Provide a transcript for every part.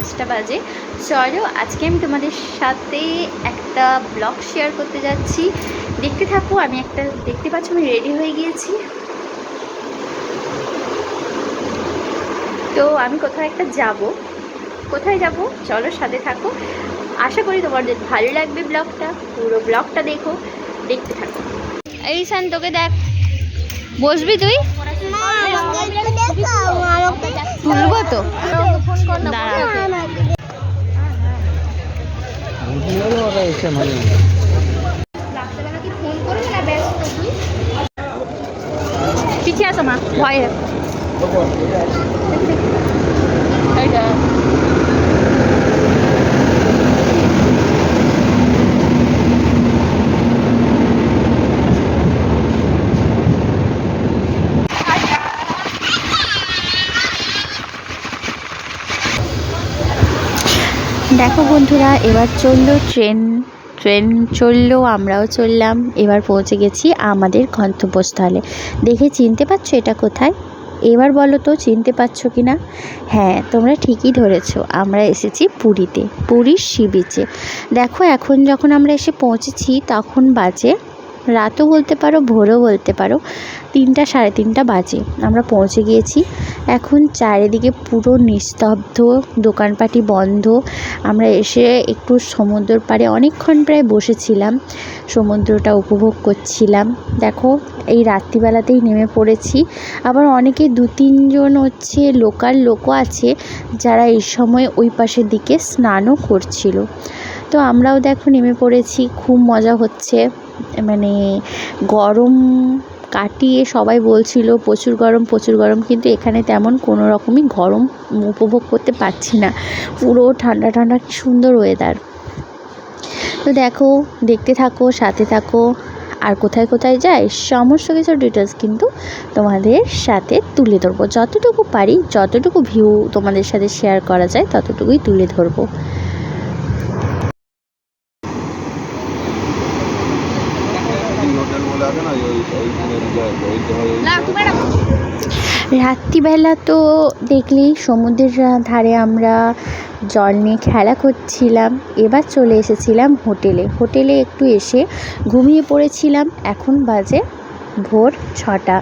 5টা বাজে। চলো আজকে আমি তোমাদের সাথে একটা ব্লগ শেয়ার করতে যাচ্ছি, দেখতে থাকো। আমি দেখতে পাচ্ছ আমি রেডি হয়ে গিয়েছি। তো আমি কোথাও একটা যাব, কোথায় যাব চলো সাথে থাকো। আশা করি তোমাদের ভালো লাগবে ব্লগটা, পুরো ব্লগটা দেখতে থাকো। এই শান তোকে দেখ, বসবি তুই? তুলবো তো, দাঁড়া। পিছিয়ে আসো মা, ভয়ে। দেখো বন্ধুরা, এবার চললো ট্রেন চললো, আমরাও চললাম। এবার পৌঁছে গেছি আমাদের গন্তব্যস্থলে। দেখে চিনতে পারছো এটা কোথায়? এবার বলো তো চিনতে পারছো কি না? হ্যাঁ, তোমরা ঠিকই ধরেছো, আমরা এসেছি পুরীতে, পুরীর সি বিচে। দেখো এখন যখন আমরা এসে পৌঁছেছি তখন বাজে রাতও বলতে পারো, ভোরও বলতে পারো, 3টা সাড়ে 3টা বাজে। আমরা পৌঁছে গিয়েছি। এখন চারিদিকে পুরো নিস্তব্ধ, দোকানপাটি বন্ধ। আমরা এসে একটু সমুদ্রের পাড়ে অনেকক্ষণ প্রায় বসেছিলাম, সমুদ্রটা উপভোগ করছিলাম। দেখো এই রাত্রিবেলাতেই নেমে পড়েছি। আবার অনেকে 2-3 জন হচ্ছে লোকাল লোকও আছে যারা এই সময় ওই পাশের দিকে স্নানও করছিল। তো আমরাও দেখো নেমে পড়েছি, খুব মজা হচ্ছে। মানে গরম কাটিয়ে সবাই বলছিল প্রচুর গরম, কিন্তু এখানে তেমন কোনো রকমই গরম উপভোগ করতে পারছি না, পুরো ঠান্ডা ঠান্ডা, কি সুন্দর ওয়েদার। তো দেখো, দেখতে থাকো, সাথে থাকো। আর কোথায় কোথায় যাই সমস্ত কিছু ডিটেলস কিন্তু তোমাদের সাথে তুলে ধরবো, যতটুকু পারি, যতটুকু ভিউ তোমাদের সাথে শেয়ার করা যায় ততটুকুই তুলে ধরবো। রাত্রিবেলা তো দেখলেই সমুদ্রের ধারে আমরা জল নিয়ে খেলা করছিলাম। এবার চলে এসেছিলাম হোটেলে একটু এসে ঘুমিয়ে পড়েছিলাম। এখন বাজে ভোর 6টা।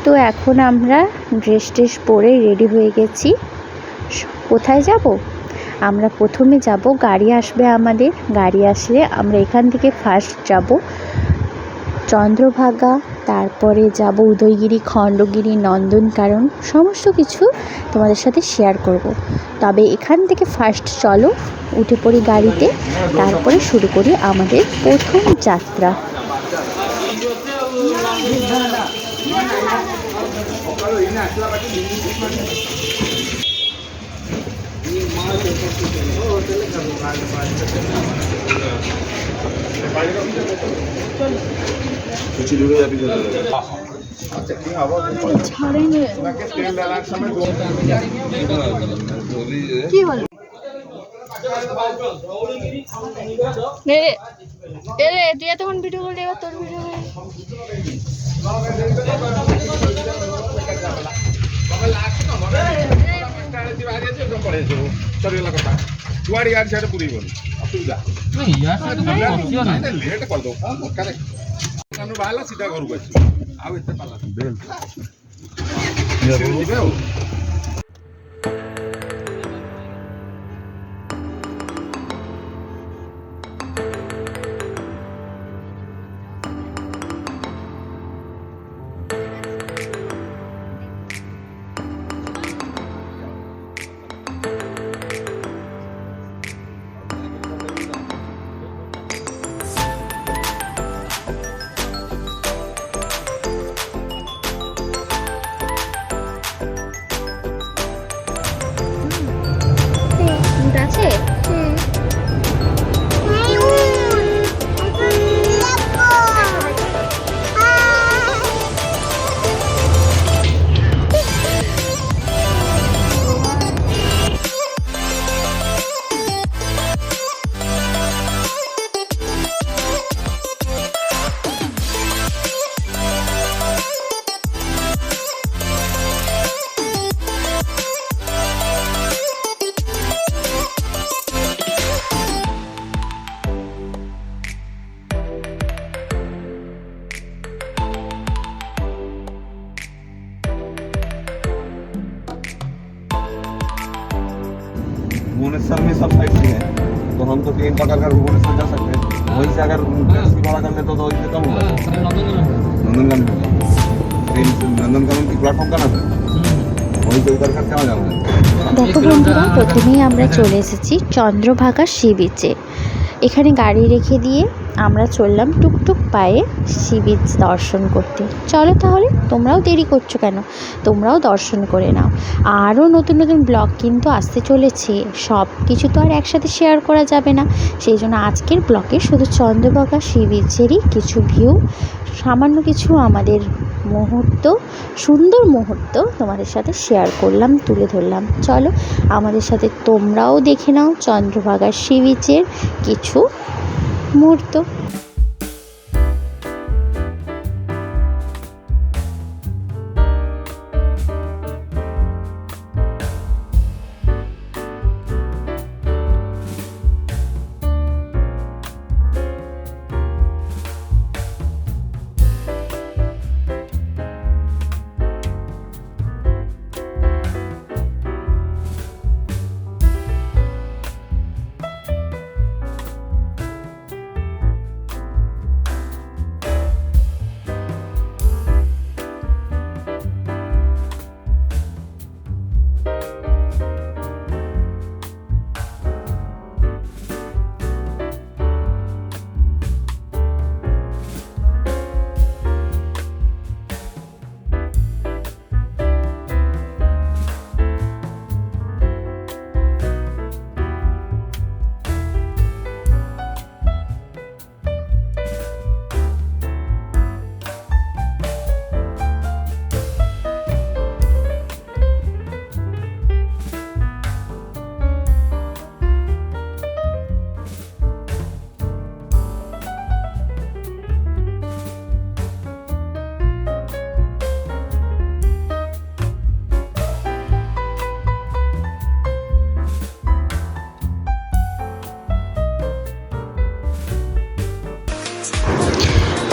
তো এখন আমরা ড্রেস পরে রেডি হয়ে গেছি। কোথায় যাব? আমরা প্রথমে যাব, গাড়ি আসবে আমাদের, গাড়ি আসলে আমরা এখান থেকে ফার্স্ট যাব চন্দ্রভাগা, তারপরে যাব উদয়গিরি, খণ্ডগিরি, নন্দনকানন, সমস্ত কিছু তোমাদের সাথে শেয়ার করব। তবে এখান থেকে ফার্স্ট চলো উঠে পড়ি গাড়িতে, তারপরে শুরু করি আমাদের প্রথম যাত্রা। কি হলো? তুই এতক্ষণ ভিডিও করলে, এবার তোর ভিডিও କୁଆଡେ ଇଆଡେ ସିଆଡେ ପୁରେଇବନି, ଅସୁବିଧା ଲେଟ୍ କରିଦବ। କଣ ଦରକାର, ବାହାରିଲା ସିଧା ଘରକୁ ଆସିବ, ଆଉ ଏତେ ପାଲା ଯିବେ ଆଉ। अमृतसर में सब साइड सीइंग है, तो हम तो ट्रेन पकड़ कर भुवनेश्वर जा सकते हैं। वहीं से अगर टैक्सी भाड़ा कर लेते तो इससे कम होगा। नंदनकानन ट्रेन से नंदनकानन की प्लेटफॉर्म का नाम है, वहीं से उतर कर क्या जाऊँगा। দেখো বন্ধুরা, প্রথমেই আমরা চলে এসেছি চন্দ্রভাগা সি বিচে। এখানে গাড়ি রেখে দিয়ে আমরা চললাম টুকটুক পায়ে সি বিচ দর্শন করতে। চলো তাহলে, তোমরাও দেরি করছো কেন, তোমরাও দর্শন করে নাও। আরও নতুন নতুন ব্লগ কিন্তু আসতে চলেছে, সব কিছু তো আর একসাথে শেয়ার করা যাবে না। সেই জন্য আজকের ব্লগে শুধু চন্দ্রভাগা সি বিচেরই কিছু ভিউ, সামান্য কিছু আমাদের মুহূর্ত, সুন্দর মুহূর্ত তোমাদের সাথে শেয়ার করলাম, তুলে ধরলাম। চলো আমাদের সাথে তোমরাও দেখে নাও চন্দ্রভাগা সি বিচের কিছু মুহূর্ত।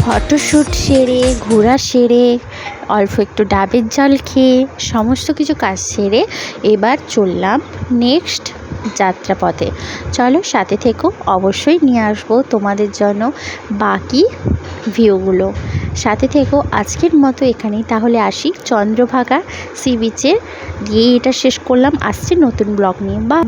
ফটোশ্যুট সেরে, ঘোরা সেরে, অল্প একটু ডাবের জল খেয়ে, সমস্ত কিছু কাজ সেরে এবার চললাম নেক্সট যাত্রাপথে। চলো সাথে থেকো, অবশ্যই নিয়ে আসবো তোমাদের জন্য বাকি ভিউগুলো। সাথে থেকো। আজকের মতো এখানেই তাহলে আসি, চন্দ্রভাগা সি বিচে দিয়ে এটা শেষ করলাম। আসছে নতুন ব্লগ নিয়ে। বা